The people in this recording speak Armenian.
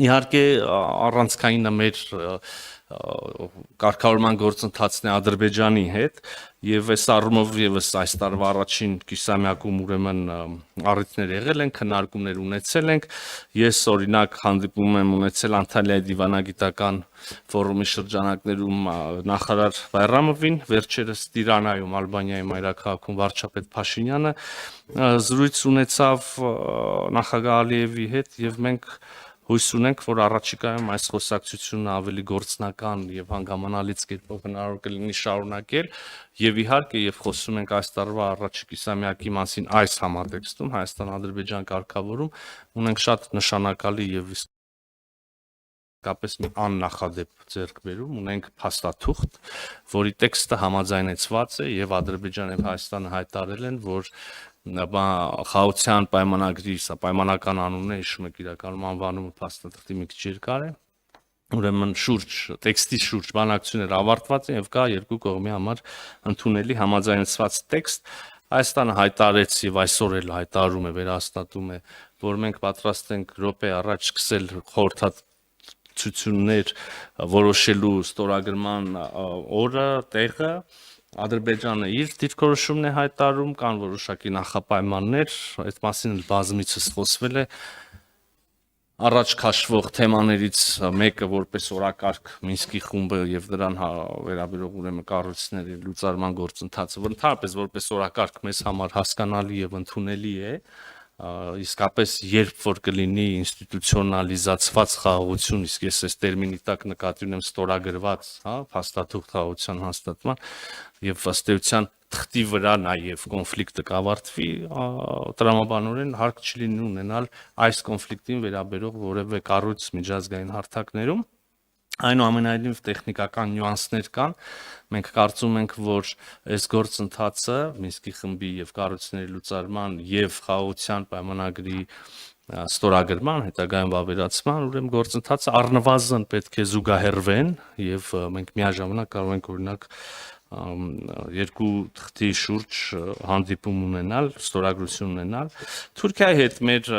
Իհարկե առանցքայինը մեր կարգավորման գործընթացն է Ադրբեջանի հետ եւ այս առումով եւս այս տարվա առաջին կիսամյակում ուրեմն առիթներ եղել են, քննարկումներ ունեցել ենք։ Ես օրինակ հանդիպում եմ ունեցել Անտալիայի դիվանագիտական ֆորումի շրջանակներում նախարար Բայրամովին, վերջերս Տիրանայում, Ալբանիայի մայրաքաղաքում վարչապետ Փաշինյանը զրույց ունեցավ նախագահ Ալիևի հետ եւ մենք հույս ունենք, որ առաջիկայում այս խոսակցությունը ավելի գործնական եւ հանգամանալից կերպով հնարավոր կլինի շարունակել եւ իհարկե եւ խոսում ենք այս տարվա առաջի կիսամյակի մասին այս համատեքստում Հայաստան-Ադրբեջան կարգավորում ունենք շատ նշանակալի եւ իսկապես մի աննախադեպ ձեռքբերում ունենք փաստաթուղթ, որի տեքստը համաձայնեցված է եւ Ադրբեջանը եւ Հայաստանը հայտարարել են, որ խաղաղության պայմանագրի, սա պայմանական անունն է, հիշում եք իրականում անվանումը փաստաթղթի մի քիչ երկար է, ուրեմն տեքստի շուրջ բանակցությունները ավարտված են եւ կա երկու կողմի համար ընդունելի համաձայնեցված տեքստ։ Հայաստանը հայտարարեց եւ այսօր էլ հայտարարում է, վերահաստատում է, որ մենք պատրաստ ենք րոպե առաջ սկսել խորհրդացություններ որոշելու ստորագրման օրը, տեղը։ Ադրբեջանը իր դիրքորոշումն է հայտարարում, կան որոշակի նախապայմաններ, այդ մասին բազմիցս խոսվել է։ Առաջ քաշվող թեմաներից մեկը որպես օրակարգ Մինսկի խումբը եւ դրան վերաբերող ուրեմն կառույցների լուծարման գործընթացը, որ ընդհանրապես որպես օրակարգ մեզ համար հասկանալի եւ ընդունելի է, իսկապես երբ որ կլինի ինստիտուցիոնալիզացված խաղաղություն, իսկ ես այս տերմինի տակ նկատի ունեմ ստորագրված, փաստաթուղթ խաղաղության հաստատման եւ ըստ էության թղթի վրա նաեւ կոնֆլիկտը կավարտվի, տրամաբանորեն հարկ չլինի ունենալ այս կոնֆլիկտին վերաբերող որևէ կառույց միջազգային հարթակներում։ Այնուամենայնիվ տեխնիկական նյուանսներ կան։ Մենք կարծում ենք, որ այս գործընթացը Մինսկի խմբի եւ կառույցների լուծարման եւ խաղաղության պայմանագրի ստորագրման, հետագայում վավերացման, ուրեմն գործընթացը առնվազն պետք է զուգահեռվեն եւ մենք միաժամանակ կարող ենք օրինակ երկու թղթի շուրջ հանդիպում ունենալ, ստորագրություն ունենալ։ Թուրքիայի հետ մեր